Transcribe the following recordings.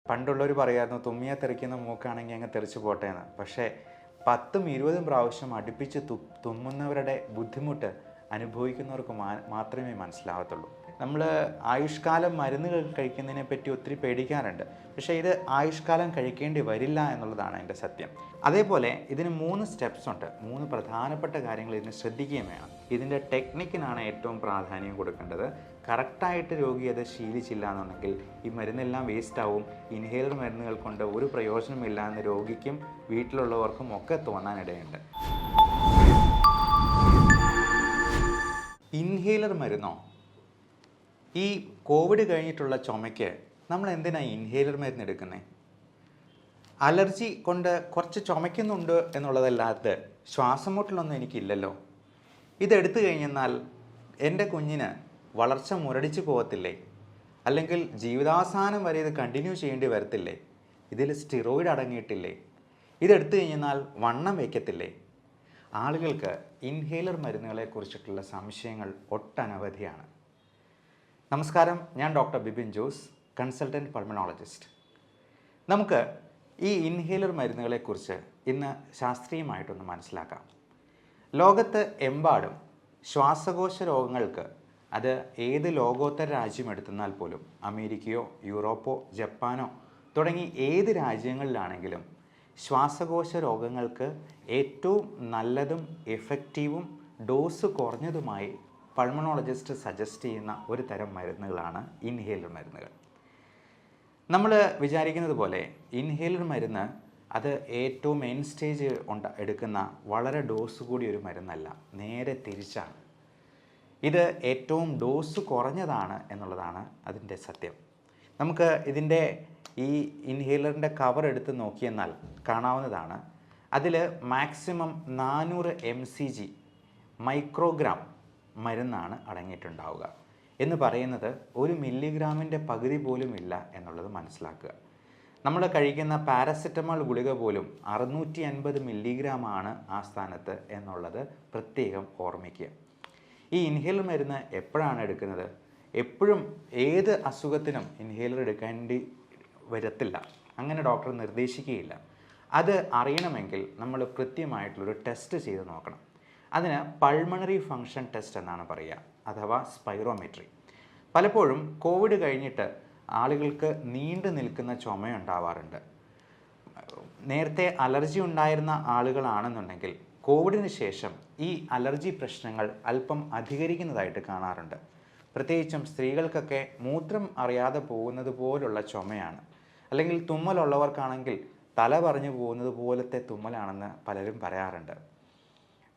പണ്ടുള്ളവർ പറയായിരുന്നു തുമ്മിയാൽ തെറിക്കുന്ന മൂക്കാണെങ്കിൽ അങ്ങ് തെറിച്ച് പോട്ടെ എന്ന്. പക്ഷേ 10ഉം 20ഉം പ്രാവശ്യം അടുപ്പിച്ച് തുമ്മുന്നവരുടെ ബുദ്ധിമുട്ട് അനുഭവിക്കുന്നവർക്ക് മാത്രമേ മനസ്സിലാവത്തുള്ളൂ. നമ്മൾ ആയുഷ്കാലം മരുന്നുകൾ കഴിക്കുന്നതിനെ പറ്റി ഒത്തിരി പേടിക്കാറുണ്ട്. പക്ഷേ ഇത് ആയുഷ്കാലം കഴിക്കേണ്ടി വരില്ല എന്നുള്ളതാണ് എൻ്റെ സത്യം. അതേപോലെ ഇതിന് 3 സ്റ്റെപ്സ് ഉണ്ട്. 3 പ്രധാനപ്പെട്ട കാര്യങ്ങൾ ഇതിന് ശ്രദ്ധിക്കുകയും വേണം. ഇതിൻ്റെ ടെക്നിക്കിനാണ് ഏറ്റവും പ്രാധാന്യം കൊടുക്കേണ്ടത്. കറക്റ്റായിട്ട് രോഗി അത് ശീലിച്ചില്ല എന്നുണ്ടെങ്കിൽ ഈ മരുന്നെല്ലാം വേസ്റ്റ് ആവും. ഇൻഹേലർ മരുന്നുകൾ കൊണ്ട് ഒരു പ്രയോജനമില്ല എന്ന് രോഗിക്കും വീട്ടിലുള്ളവർക്കും ഒക്കെ തോന്നാനിടയുണ്ട്. ഇൻഹേലർ മരുന്നോ? ഈ കോവിഡ് കഴിഞ്ഞിട്ടുള്ള ചുമയ്ക്ക് നമ്മൾ എന്തിനാണ് ഇൻഹേലർ മരുന്ന് എടുക്കുന്നത്? അലർജി കൊണ്ട് കുറച്ച് ചുമയ്ക്കുന്നുണ്ട് എന്നുള്ളതല്ലാതെ ശ്വാസമുട്ടലൊന്നും എനിക്കില്ലല്ലോ. ഇതെടുത്തു കഴിഞ്ഞാൽ എൻ്റെ കുഞ്ഞിന് വളർച്ച മുരടിച്ച് പോകത്തില്ലേ? അല്ലെങ്കിൽ ജീവിതാവസാനം വരെ ഇത് കണ്ടിന്യൂ ചെയ്യേണ്ടി വരത്തില്ലേ? ഇതിൽ സ്റ്റിറോയിഡ് അടങ്ങിയിട്ടില്ലേ? ഇതെടുത്തു കഴിഞ്ഞാൽ വണ്ണം വയ്ക്കത്തില്ലേ? ആളുകൾക്ക് ഇൻഹേലർ മരുന്നുകളെക്കുറിച്ചിട്ടുള്ള സംശയങ്ങൾ ഒട്ടനവധിയാണ്. നമസ്കാരം, ഞാൻ doctor Bibin Jose, consultant pulmonologist. നമുക്ക് ഈ ഇൻഹേലർ മരുന്നുകളെക്കുറിച്ച് ഇന്ന് ശാസ്ത്രീയമായിട്ടൊന്ന് മനസ്സിലാക്കാം. ലോകത്ത് എമ്പാടും ശ്വാസകോശ രോഗങ്ങൾക്ക്, അത് ഏത് ലോകോത്തര രാജ്യം എടുത്തെന്നാൽ പോലും, അമേരിക്കയോ യൂറോപ്പോ ജപ്പാനോ തുടങ്ങി ഏത് രാജ്യങ്ങളിലാണെങ്കിലും ശ്വാസകോശ രോഗങ്ങൾക്ക് ഏറ്റവും നല്ലതും എഫക്റ്റീവും ഡോസ് കുറഞ്ഞതുമായി പൾമണോളജിസ്റ്റ് സജസ്റ്റ് ചെയ്യുന്ന ഒരു തരം മരുന്നുകളാണ് ഇൻഹേലർ മരുന്നുകൾ. നമ്മൾ വിചാരിക്കുന്നത് പോലെ ഇൻഹേലർ മരുന്ന് അത് ഏറ്റവും എൻഡ് സ്റ്റേജ് എടുക്കുന്ന വളരെ ഡോസ് കൂടിയ ഒരു മരുന്നല്ല, നേരെ തിരിച്ചാണ്. ഇത് ഏറ്റവും ഡോസ് കുറഞ്ഞതാണ് എന്നുള്ളതാണ് അതിൻ്റെ സത്യം. നമുക്ക് ഇതിൻ്റെ ഈ ഇൻഹേലറിൻ്റെ കവർ എടുത്ത് നോക്കിയെന്നാൽ കാണാവുന്നതാണ്. അതിൽ മാക്സിമം 400 mcg മൈക്രോഗ്രാം മരുന്നാണ് അടങ്ങിയിട്ടുണ്ടാവുക. എന്ന് പറയുന്നത് 1 മില്ലിഗ്രാമിൻ്റെ പകുതി പോലും ഇല്ല എന്നുള്ളത് മനസ്സിലാക്കുക. നമ്മൾ കഴിക്കുന്ന പാരസെറ്റമോൾ ഗുളിക പോലും 650 മില്ലിഗ്രാമാണ് ആ സ്ഥാനത്ത് എന്നുള്ളത് പ്രത്യേകം ഓർമ്മിക്കുക. ഈ ഇൻഹേലർ മരുന്ന് എപ്പോഴാണ് എടുക്കുന്നത്? എപ്പോഴും ഏത് അസുഖത്തിനും ഇൻഹേലർ എടുക്കേണ്ടി വരത്തില്ല, അങ്ങനെ ഡോക്ടർ നിർദ്ദേശിക്കുകയില്ല. അത് അറിയണമെങ്കിൽ നമ്മൾ കൃത്യമായിട്ടുള്ളൊരു ടെസ്റ്റ് ചെയ്ത് നോക്കണം. അതിന് പൾമണറി ഫങ്ഷൻ ടെസ്റ്റ് എന്നാണ് പറയുക, അഥവാ സ്പൈറോമെട്രി. പലപ്പോഴും കോവിഡ് കഴിഞ്ഞിട്ട് ആളുകൾക്ക് നീണ്ടു നിൽക്കുന്ന ചുമയുണ്ടാവാറുണ്ട്. നേരത്തെ അലർജി ഉണ്ടായിരുന്ന ആളുകളാണെന്നുണ്ടെങ്കിൽ കോവിഡിന് ശേഷം ഈ അലർജി പ്രശ്നങ്ങൾ അല്പം അധികരിക്കുന്നതായിട്ട് കാണാറുണ്ട്. പ്രത്യേകിച്ചും സ്ത്രീകൾക്കൊക്കെ മൂത്രം അറിയാതെ പോകുന്നത് പോലുള്ള ചുമയാണ്. അല്ലെങ്കിൽ തുമ്മലുള്ളവർക്കാണെങ്കിൽ തല പറഞ്ഞു പോകുന്നത് പോലത്തെ തുമ്മലാണെന്ന് പലരും പറയാറുണ്ട്.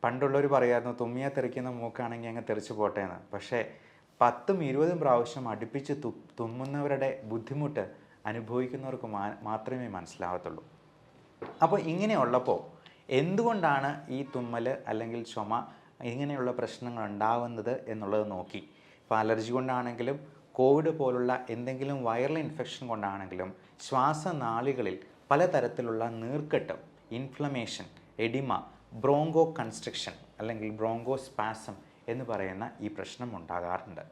പണ്ടുള്ളവർ പറയായിരുന്നു തുമ്മിയാൽ തെറിക്കുന്ന മൂക്കാണെങ്കിൽ അങ്ങ് തെറിച്ച് പോട്ടെ എന്ന്. പക്ഷേ 10ഉം 20ഉം പ്രാവശ്യം അടുപ്പിച്ച് തുമ്മുന്നവരുടെ ബുദ്ധിമുട്ട് അനുഭവിക്കുന്നവർക്ക് മാത്രമേ മനസ്സിലാവത്തുള്ളൂ. അപ്പോൾ ഇങ്ങനെയുള്ളപ്പോൾ എന്തുകൊണ്ടാണ് ഈ തുമ്മൽ അല്ലെങ്കിൽ ചുമ ഇങ്ങനെയുള്ള പ്രശ്നങ്ങൾ ഉണ്ടാവുന്നത് എന്നുള്ളത് നോക്കി. ഇപ്പോൾ അലർജി കൊണ്ടാണെങ്കിലും കോവിഡ് പോലുള്ള എന്തെങ്കിലും വൈറൽ ഇൻഫെക്ഷൻ കൊണ്ടാണെങ്കിലും ശ്വാസനാളികളിൽ പലതരത്തിലുള്ള നീർക്കെട്ടും, ഇൻഫ്ലമേഷൻ, എഡിമ, ബ്രോങ്കോ കൺസ്ട്രിക്ഷൻ അല്ലെങ്കിൽ ബ്രോങ്കോ സ്പാസം എന്ന് പറയുന്ന ഈ പ്രശ്നം ഉണ്ടാകാറുണ്ട്.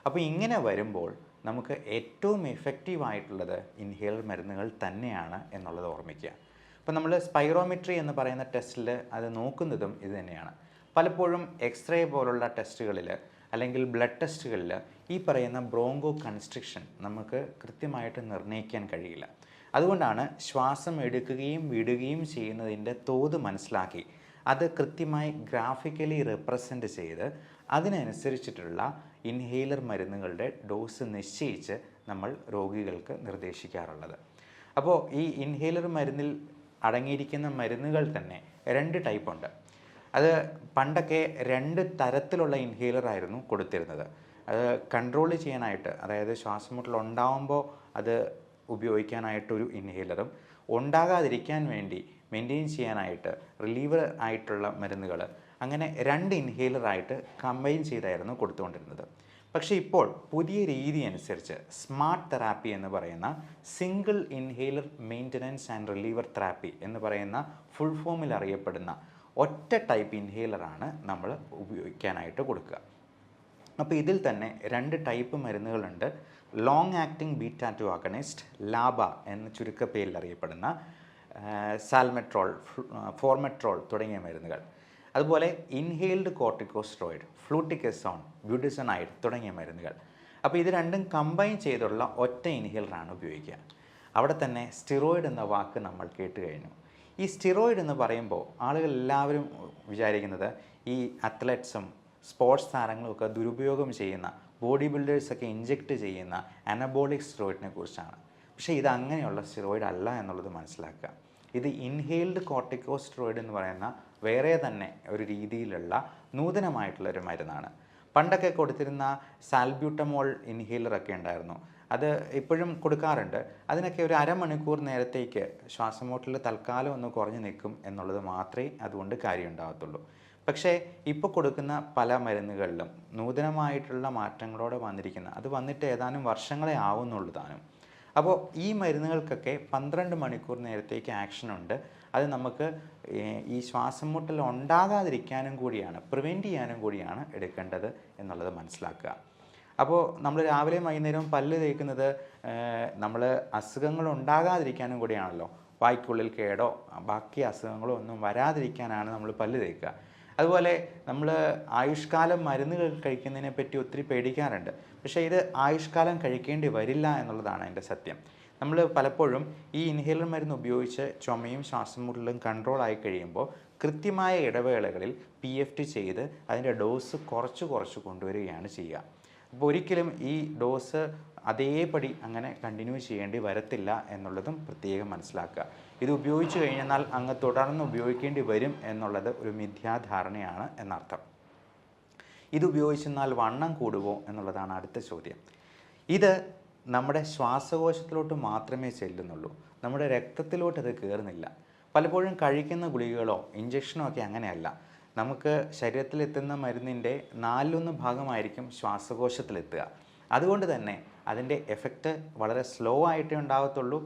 അപ്പോൾ ഇങ്ങനെ വരുമ്പോൾ നമുക്ക് ഏറ്റവും എഫക്റ്റീവായിട്ടുള്ളത് ഇൻഹേലർ മരുന്നുകൾ തന്നെയാണ് എന്നുള്ളത് ഓർമ്മിക്കുക. അപ്പോൾ നമ്മൾ സ്പൈറോമെട്രി എന്ന് പറയുന്ന ടെസ്റ്റിൽ അത് നോക്കുന്നതും ഇത് തന്നെയാണ്. പലപ്പോഴും എക്സ്റേ പോലുള്ള ടെസ്റ്റുകളിൽ അല്ലെങ്കിൽ ബ്ലഡ് ടെസ്റ്റുകളിൽ ഈ പറയുന്ന ബ്രോങ്കോ കൺസ്ട്രിക്ഷൻ നമുക്ക് കൃത്യമായിട്ട് നിർണ്ണയിക്കാൻ കഴിയില്ല. അതുകൊണ്ടാണ് ശ്വാസം എടുക്കുകയും വിടുകയും ചെയ്യുന്നതിൻ്റെ തോത് മനസ്സിലാക്കി അത് കൃത്യമായി ഗ്രാഫിക്കലി റെപ്രസെൻ്റ് ചെയ്ത് അതിനനുസരിച്ചിട്ടുള്ള ഇൻഹേലർ മരുന്നുകളുടെ ഡോസ് നിശ്ചയിച്ച് നമ്മൾ രോഗികൾക്ക് നിർദ്ദേശിക്കാറുള്ളത്. അപ്പോൾ ഈ ഇൻഹേലർ മരുന്നിൽ അടങ്ങിയിരിക്കുന്ന മരുന്നുകൾ തന്നെ 2 ടൈപ്പ് ഉണ്ട്. അത് പണ്ടൊക്കെ 2 തരത്തിലുള്ള ഇൻഹേലർ ആയിരുന്നു കൊടുത്തിരുന്നത്. അത് കൺട്രോൾ ചെയ്യാനായിട്ട്, അതായത് ശ്വാസമുട്ടൽ ഉണ്ടാവുമ്പോൾ അത് ഉപയോഗിക്കാനായിട്ടൊരു ഇൻഹേലറും, ഉണ്ടാകാതിരിക്കാൻ വേണ്ടി മെയിൻറ്റെയിൻ ചെയ്യാനായിട്ട് റിലീവർ ആയിട്ടുള്ള മരുന്നുകൾ, അങ്ങനെ 2 ഇൻഹേലറായിട്ട് കമ്പൈൻ ചെയ്തായിരുന്നു കൊടുത്തുകൊണ്ടിരുന്നത്. പക്ഷേ ഇപ്പോൾ പുതിയ രീതി അനുസരിച്ച് സ്മാർട്ട് തെറാപ്പി എന്ന് പറയുന്ന single inhaler maintenance and reliever therapy എന്ന് പറയുന്ന ഫുൾ ഫോമിൽ അറിയപ്പെടുന്ന ഒറ്റ ടൈപ്പ് ഇൻഹേലറാണ് നമ്മൾ ഉപയോഗിക്കാനായിട്ട് കൊടുക്കുക. അപ്പോൾ ഇതിൽ തന്നെ 2 ടൈപ്പ് മരുന്നുകളുണ്ട്. Long acting beta 2 agonist LABA എന്ന ചുരുക്കപ്പേരിൽ അറിയപ്പെടുന്ന സാൽമെട്രോൾ, ഫോർമെട്രോൾ തുടങ്ങിയ മരുന്നുകൾ. അതുപോലെ ഇൻഹെയിൽഡ് കോർട്ടിക്കോസ്റ്റോയിഡ്, ഫ്ലൂട്ടിക്കസോൺ, ബ്യൂട്ടിസണൈഡ് തുടങ്ങിയ മരുന്നുകൾ. അപ്പോൾ ഇത് രണ്ടും കമ്പൈൻ ചെയ്തുള്ള ഒറ്റ ഇൻഹേലറാണ് ഉപയോഗിക്കുക. അവിടെ തന്നെ സ്റ്റിറോയിഡ് എന്ന വാക്ക് നമ്മൾ കേട്ട് കഴിഞ്ഞു. ഈ സ്റ്റിറോയിഡ് എന്ന് പറയുമ്പോൾ ആളുകൾ എല്ലാവരും വിചാരിക്കുന്നത് ഈ അത്ലറ്റ്സും സ്പോർട്സ് താരങ്ങളുമൊക്കെ ദുരുപയോഗം ചെയ്യുന്ന, ബോഡി ബിൽഡേഴ്സൊക്കെ ഇഞ്ചെക്റ്റ് ചെയ്യുന്ന അനബോളിക് സ്റ്റിറോയിഡിനെ കുറിച്ചാണ്. പക്ഷേ ഇത് അങ്ങനെയുള്ള സ്റ്റിറോയിഡ് അല്ല എന്നുള്ളത് മനസ്സിലാക്കുക. ഇത് ഇൻഹെയിൽഡ് കോർട്ടിക്കോസ്റ്റോയിഡ് എന്ന് പറയുന്ന വേറെ തന്നെ ഒരു രീതിയിലുള്ള നൂതനമായിട്ടുള്ളൊരു മരുന്നാണ്. പണ്ടൊക്കെ കൊടുത്തിരുന്ന സാൽബ്യൂട്ടമോൾ ഇൻഹേലറൊക്കെ ഉണ്ടായിരുന്നു, അത് ഇപ്പോഴും കൊടുക്കാറുണ്ട്. അതിനൊക്കെ ഒരു അരമണിക്കൂർ നേരത്തേക്ക് ശ്വാസമുട്ടൽ തൽക്കാലം ഒന്ന് കുറഞ്ഞു നിൽക്കും എന്നുള്ളത് മാത്രമേ അതുകൊണ്ട് കാര്യം ഉണ്ടാകത്തുള്ളൂ. പക്ഷേ ഇപ്പോൾ കൊടുക്കുന്ന പല മരുന്നുകളിലും നൂതനമായിട്ടുള്ള മാറ്റങ്ങളോടെ വന്നിരിക്കുന്ന, അത് വന്നിട്ട് ഏതാനും വർഷങ്ങളെ ആവുന്നുള്ളൂ താനും. അപ്പോൾ ഈ മരുന്നുകൾക്കൊക്കെ 12 മണിക്കൂർ നേരത്തേക്ക് ആക്ഷനുണ്ട്. അത് നമുക്ക് ഈ ശ്വാസം മുട്ടൽ ഉണ്ടാകാതിരിക്കാനും കൂടിയാണ്, പ്രിവെൻറ്റ് ചെയ്യാനും കൂടിയാണ് എടുക്കേണ്ടത് എന്നുള്ളത് മനസ്സിലാക്കുക. അപ്പോൾ നമ്മൾ രാവിലെയും വൈകുന്നേരവും പല്ല് തേക്കുന്നത് നമ്മൾ അസുഖങ്ങൾ ഉണ്ടാകാതിരിക്കാനും കൂടിയാണല്ലോ. വായ്ക്കുള്ളിൽ കേടോ ബാക്കി അസുഖങ്ങളോ ഒന്നും വരാതിരിക്കാനാണ് നമ്മൾ പല്ല് തേക്കുക. അതുപോലെ നമ്മൾ ആയുഷ്കാലം മരുന്നുകൾ കഴിക്കുന്നതിനെ പറ്റി ഒത്തിരി പേടിക്കാറുണ്ട്. പക്ഷേ ഇത് ആയുഷ്കാലം കഴിക്കേണ്ടി വരില്ല എന്നുള്ളതാണ് എൻ്റെ സത്യം. നമ്മൾ പലപ്പോഴും ഈ ഇൻഹേലർ മരുന്ന് ഉപയോഗിച്ച് ചുമയും ശ്വാസം മുട്ടലും കൺട്രോൾ ആയി കഴിയുമ്പോൾ കൃത്യമായ ഇടവേളകളിൽ PFT ചെയ്ത് അതിൻ്റെ ഡോസ് കുറച്ച് കൊണ്ടുവരികയാണ് ചെയ്യുക. അപ്പോൾ ഒരിക്കലും ഈ ഡോസ് അതേപടി അങ്ങനെ കണ്ടിന്യൂ ചെയ്യേണ്ടി വരത്തില്ല എന്നുള്ളതും പ്രത്യേകം മനസ്സിലാക്കുക. ഇത് ഉപയോഗിച്ച് കഴിഞ്ഞാൽ അങ്ങ് തുടർന്ന് ഉപയോഗിക്കേണ്ടി വരും എന്നുള്ളത് ഒരു മിഥ്യാധാരണയാണ് എന്നർത്ഥം. ഇത് ഉപയോഗിച്ചെന്നാൽ വണ്ണം കൂടുമോ എന്നുള്ളതാണ് അടുത്ത ചോദ്യം. ഇത് നമ്മുടെ ശ്വാസകോശത്തിലോട്ട് മാത്രമേ ചെല്ലുന്നുള്ളൂ, നമ്മുടെ രക്തത്തിലോട്ട് അത് കയറുന്നില്ല. പലപ്പോഴും കഴിക്കുന്ന ഗുളികകളോ ഇഞ്ചക്ഷനോ ഒക്കെ അങ്ങനെയല്ല. നമുക്ക് ശരീരത്തിലെത്തുന്ന മരുന്നിൻ്റെ 4/1 ഭാഗമായിരിക്കും ശ്വാസകോശത്തിലെത്തുക. അതുകൊണ്ട് തന്നെ അതിൻ്റെ എഫക്റ്റ് വളരെ സ്ലോ ആയിട്ടേ ഉണ്ടാകത്തുള്ളൂ.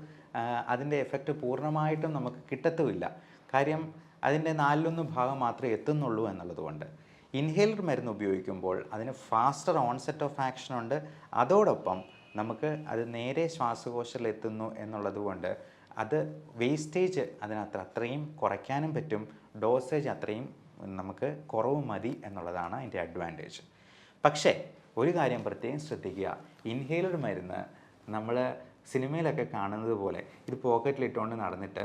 അതിൻ്റെ എഫക്റ്റ് പൂർണ്ണമായിട്ടും നമുക്ക് കിട്ടത്തുമില്ല. കാര്യം അതിൻ്റെ 4/1 ഭാഗം മാത്രമേ എത്തുന്നുള്ളൂ എന്നുള്ളതുകൊണ്ട്. ഇൻഹേലർ മരുന്ന് ഉപയോഗിക്കുമ്പോൾ അതിന് ഫാസ്റ്റർ ഓൺസെറ്റ് ഓഫ് ആക്ഷൻ ഉണ്ട്. അതോടൊപ്പം നമുക്ക് അത് നേരെ ശ്വാസകോശത്തിൽ എത്തുന്നു എന്നുള്ളത് കൊണ്ട് അത് വേസ്റ്റേജ് അതിനകത്ത് അത്രയും കുറയ്ക്കാനും പറ്റും, ഡോസേജ് അത്രയും നമുക്ക് കുറവ് മതി എന്നുള്ളതാണ് അതിൻ്റെ അഡ്വാൻറ്റേജ്. പക്ഷേ ഒരു കാര്യം പ്രത്യേകം ശ്രദ്ധിക്കുക, ഇൻഹേലർ മരുന്ന് നമ്മൾ സിനിമയിലൊക്കെ കാണുന്നത് പോലെ ഇത് പോക്കറ്റിലിട്ടുകൊണ്ട് നടന്നിട്ട്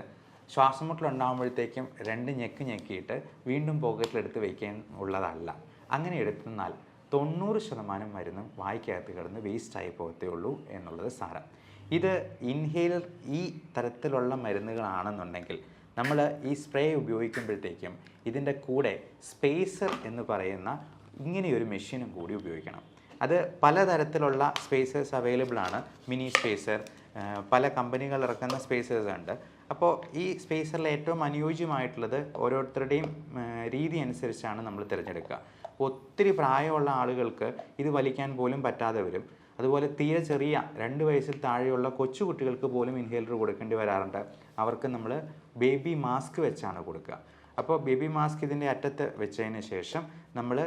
ശ്വാസം മുട്ടലുണ്ടാകുമ്പോഴത്തേക്കും 2 ഞെക്കിയിട്ട് വീണ്ടും പോക്കറ്റിലെടുത്ത് വയ്ക്കാൻ ഉള്ളതല്ല. അങ്ങനെ എടുത്തെന്നാൽ 90% മരുന്നും വായ്ക്കകത്ത് കിടന്ന് വേസ്റ്റായി പോകത്തേ ഉള്ളൂ എന്നുള്ളത് സാരം. ഇത് ഇൻഹേലർ ഈ തരത്തിലുള്ള മരുന്നുകളാണെന്നുണ്ടെങ്കിൽ നമ്മൾ ഈ സ്പ്രേ ഉപയോഗിക്കുമ്പോഴത്തേക്കും ഇതിൻ്റെ കൂടെ സ്പേസർ എന്ന് പറയുന്ന ഇങ്ങനെയൊരു മെഷീനും കൂടി ഉപയോഗിക്കണം. അത് പലതരത്തിലുള്ള സ്പേസേഴ്സ് അവൈലബിൾ ആണ്. മിനി സ്പേസർ, പല കമ്പനികൾ ഇറക്കുന്ന സ്പേസേഴ്സ് ഉണ്ട്. അപ്പോൾ ഈ സ്പേസറിൽ ഏറ്റവും അനുയോജ്യമായിട്ടുള്ളത് ഓരോരുത്തരുടെയും രീതി അനുസരിച്ചാണ് നമ്മൾ തിരഞ്ഞെടുക്കുക. ഒത്തിരി പ്രായമുള്ള ആളുകൾക്ക് ഇത് വലിക്കാൻ പോലും പറ്റാതെ വരും. അതുപോലെ തീരെ ചെറിയ 2 വയസ്സിൽ താഴെയുള്ള കൊച്ചു കുട്ടികൾക്ക് പോലും ഇൻഹേലർ കൊടുക്കേണ്ടി വരാറുണ്ട്. അവർക്ക് നമ്മൾ ബേബി മാസ്ക് വെച്ചാണ് കൊടുക്കുക. അപ്പോൾ ബേബി മാസ്ക് ഇതിൻ്റെ അറ്റത്ത് വെച്ചതിന് ശേഷം നമ്മൾ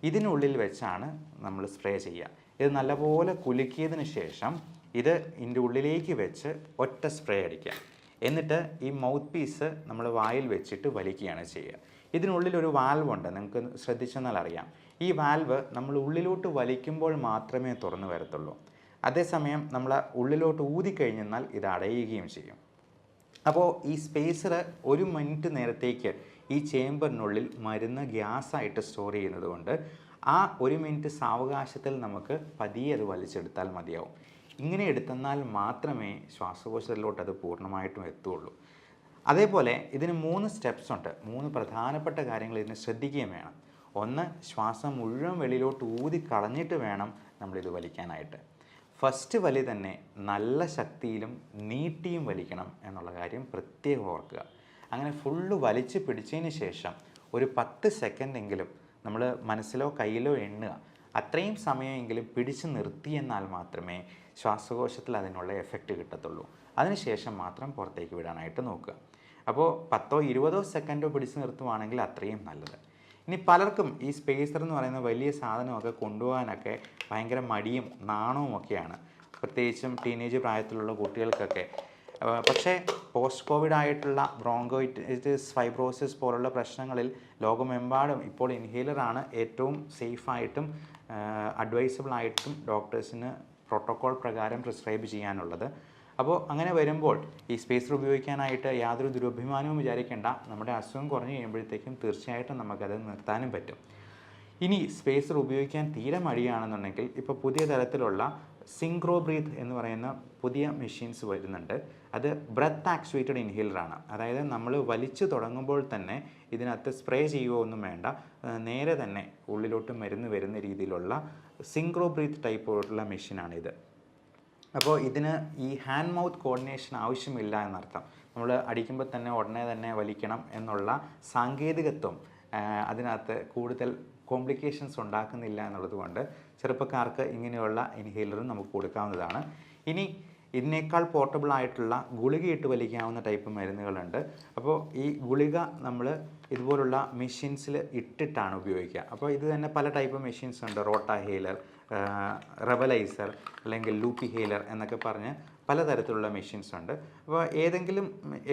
ഇതിനുള്ളിൽ വെച്ചാണ് നമ്മൾ സ്പ്രേ ചെയ്യുക. ഇത് നല്ലപോലെ കുലുക്കിയതിന് ശേഷം ഇത് ഇതിൻ്റെ ഉള്ളിലേക്ക് വെച്ച് ഒറ്റ സ്പ്രേ അടിക്കുക. എന്നിട്ട് ഈ മൗത്ത് പീസ് നമ്മൾ വായിൽ വെച്ചിട്ട് വലിക്കുകയാണ് ചെയ്യുക. ഇതിനുള്ളിൽ ഒരു വാൽവ് ഉണ്ട്, നിങ്ങൾക്ക് ശ്രദ്ധിച്ചെന്നാൽ അറിയാം. ഈ വാൽവ് നമ്മൾ ഉള്ളിലോട്ട് വലിക്കുമ്പോൾ മാത്രമേ തുറന്നു വരത്തുള്ളൂ. അതേസമയം നമ്മൾ ഉള്ളിലോട്ട് ഊതിക്കഴിഞ്ഞെന്നാൽ ഇത് അടയുകയും ചെയ്യും. അപ്പോൾ ഈ സ്പേസർ 1 മിനിറ്റ് നേരത്തേക്ക് ഈ ചേമ്പറിനുള്ളിൽ മരുന്ന് ഗ്യാസായിട്ട് സ്റ്റോർ ചെയ്യുന്നത് കൊണ്ട് ആ 1 മിനിറ്റ് സാവകാശത്തിൽ നമുക്ക് പതിയെ അത് വലിച്ചെടുത്താൽ മതിയാവും. ഇങ്ങനെ എടുത്തെന്നാൽ മാത്രമേ ശ്വാസകോശത്തിലോട്ട് അത് പൂർണ്ണമായിട്ടും എത്തുകയുള്ളൂ. അതേപോലെ ഇതിന് 3 സ്റ്റെപ്സ് ഉണ്ട്. 3 പ്രധാനപ്പെട്ട കാര്യങ്ങൾ ഇതിന് ശ്രദ്ധിക്കുകയും വേണം. ഒന്ന്, ശ്വാസം മുഴുവൻ വെളിയിലോട്ട് ഊതി കളഞ്ഞിട്ട് വേണം നമ്മളിത് വലിക്കാനായിട്ട്. ഫസ്റ്റ് വലി തന്നെ നല്ല ശക്തിയിലും നീട്ടിയും വലിക്കണം എന്നുള്ള കാര്യം പ്രത്യേകം ഓർക്കുക. അങ്ങനെ ഫുള്ള് വലിച്ച് പിടിച്ചതിന് ശേഷം ഒരു 10 സെക്കൻഡെങ്കിലും നമ്മൾ മനസ്സിലോ കയ്യിലോ എണ്ണുക. അത്രയും സമയമെങ്കിലും പിടിച്ച് നിർത്തിയെന്നാൽ മാത്രമേ ശ്വാസകോശത്തിൽ അതിനുള്ള എഫക്റ്റ് കിട്ടത്തുള്ളൂ. അതിനുശേഷം മാത്രം പുറത്തേക്ക് വിടാനായിട്ട് നോക്കുക. അപ്പോൾ 10-20 സെക്കൻഡോ പിടിച്ച് നിർത്തുവാണെങ്കിൽ അത്രയും നല്ലത്. ഇനി പലർക്കും ഈ സ്പേസർ എന്ന് പറയുന്ന വലിയ സാധനമൊക്കെ കൊണ്ടുപോകാനൊക്കെ ഭയങ്കര മടിയും നാണവും ഒക്കെയാണ്. പ്രത്യേകിച്ചും ടീനേജ് പ്രായത്തിലുള്ള കുട്ടികൾക്കൊക്കെ. പക്ഷേ പോസ്റ്റ് കോവിഡ് ആയിട്ടുള്ള ബ്രോങ്കോയിറ്റിസ് ഫൈബ്രോസിസ് പോലുള്ള പ്രശ്നങ്ങളിൽ ലോകമെമ്പാടും ഇപ്പോൾ ഇൻഹേലറാണ് ഏറ്റവും സേഫായിട്ടും അഡ്വൈസബിളായിട്ടും ഡോക്ടേഴ്സിന് പ്രോട്ടോക്കോൾ പ്രകാരം പ്രിസ്ക്രൈബ് ചെയ്യാനുള്ളത്. അപ്പോൾ അങ്ങനെ വരുമ്പോൾ ഈ സ്പേസർ ഉപയോഗിക്കാനായിട്ട് യാതൊരു ദുരഭിമാനവും വിചാരിക്കേണ്ട. നമ്മുടെ അസുഖം കുറഞ്ഞു കഴിയുമ്പോഴത്തേക്കും തീർച്ചയായിട്ടും നമുക്കത് നിർത്താനും പറ്റും. ഇനി സ്പേസർ ഉപയോഗിക്കാൻ തീരെ മടിയാണെന്നുണ്ടെങ്കിൽ ഇപ്പോൾ പുതിയ തരത്തിലുള്ള സിങ്ക്രോ ബ്രീത്ത് എന്ന് പറയുന്ന പുതിയ മെഷീൻസ് വരുന്നുണ്ട്. അത് ബ്രെത്ത് ആക്ച്വേറ്റഡ് ഇൻഹേലറാണ്. അതായത് നമ്മൾ വലിച്ചു തുടങ്ങുമ്പോൾ തന്നെ ഇതിനകത്ത് സ്പ്രേ ചെയ്യുകയോ ഒന്നും വേണ്ട, നേരെ തന്നെ ഉള്ളിലോട്ട് മരുന്ന് വരുന്ന രീതിയിലുള്ള സിങ്ക്രോ ബ്രീത്ത് ടൈപ്പുള്ള മെഷീനാണിത്. അപ്പോൾ ഇതിന് ഈ ഹാൻഡ് മൗത്ത് കോർഡിനേഷൻ ആവശ്യമില്ല എന്നർത്ഥം. നമ്മൾ അടിക്കുമ്പോൾ തന്നെ ഉടനെ തന്നെ വലിക്കണം എന്നുള്ള സാങ്കേതികത്വം അതിനകത്ത് കൂടുതൽ കോംപ്ലിക്കേഷൻസ് ഉണ്ടാക്കുന്നില്ല എന്നുള്ളത് കൊണ്ട് ചെറുപ്പക്കാർക്ക് ഇങ്ങനെയുള്ള ഇൻഹേലറും നമുക്ക് കൊടുക്കാവുന്നതാണ്. ഇനി ഇതിനേക്കാൾ പോർട്ടബിൾ ആയിട്ടുള്ള ഗുളികയിട്ട് വലിക്കാവുന്ന ടൈപ്പ് മരുന്നുകളുണ്ട്. അപ്പോൾ ഈ ഗുളിക നമ്മൾ ഇതുപോലുള്ള മെഷീൻസിൽ ഇട്ടിട്ടാണ് ഉപയോഗിക്കുക. അപ്പോൾ ഇത് തന്നെ പല ടൈപ്പ് മെഷീൻസ് ഉണ്ട്. റോട്ട ഹെയിലർ, റെവലൈസർ അല്ലെങ്കിൽ ലൂപ്പി ഹെയിലർ എന്നൊക്കെ പറഞ്ഞ് പലതരത്തിലുള്ള മെഷീൻസ് ഉണ്ട്. അപ്പോൾ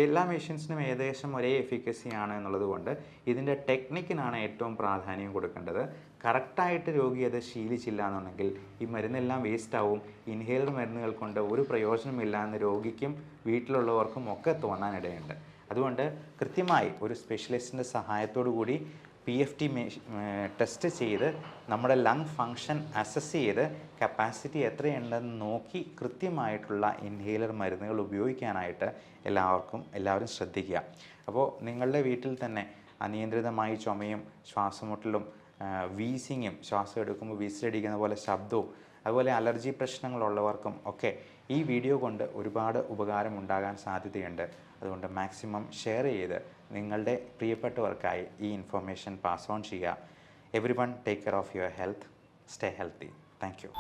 എല്ലാ മെഷീൻസിനും ഏകദേശം ഒരേ എഫിക്കസി ആണ് എന്നുള്ളത് കൊണ്ട് ഇതിൻ്റെ ടെക്നിക്കിനാണ് ഏറ്റവും പ്രാധാന്യം കൊടുക്കേണ്ടത്. കറക്റ്റായിട്ട് രോഗി അത് ശീലിച്ചില്ല എന്നുണ്ടെങ്കിൽ ഈ മരുന്നെല്ലാം വേസ്റ്റ് ആവും. ഇൻഹേലർ മരുന്നുകൾ കൊണ്ട് ഒരു പ്രയോജനമില്ല എന്ന് രോഗിക്കും വീട്ടിലുള്ളവർക്കും ഒക്കെ തോന്നാനിടയുണ്ട്. അതുകൊണ്ട് കൃത്യമായി ഒരു സ്പെഷ്യലിസ്റ്റിൻ്റെ സഹായത്തോടു കൂടി PFT ടെസ്റ്റ് ചെയ്ത് നമ്മുടെ ലങ് ഫങ്ഷൻ അസസ് ചെയ്ത് കപ്പാസിറ്റി എത്രയുണ്ടെന്ന് നോക്കി കൃത്യമായിട്ടുള്ള ഇൻഹേലർ മരുന്നുകൾ ഉപയോഗിക്കാനായിട്ട് എല്ലാവരും ശ്രദ്ധിക്കുക. അപ്പോൾ നിങ്ങളുടെ വീട്ടിൽ തന്നെ അനിയന്ത്രിതമായി ചുമയും ശ്വാസമുട്ടലും വീസിങ്ങും, ശ്വാസം എടുക്കുമ്പോൾ വിസിലടിക്കുന്ന പോലെ ശബ്ദവും, അതുപോലെ അലർജി പ്രശ്നങ്ങളുള്ളവർക്കും ഒക്കെ ഈ വീഡിയോ കൊണ്ട് ഒരുപാട് ഉപകാരം ഉണ്ടാകാൻ സാധ്യതയുണ്ട്. അതുകൊണ്ട് മാക്സിമം ഷെയർ ചെയ്ത് നിങ്ങളുടെ പ്രിയപ്പെട്ടവർക്കായി ഈ ഇൻഫർമേഷൻ പാസ് ഓൺ ചെയ്യുക. Everyone take care of your health. Stay healthy. Thank you.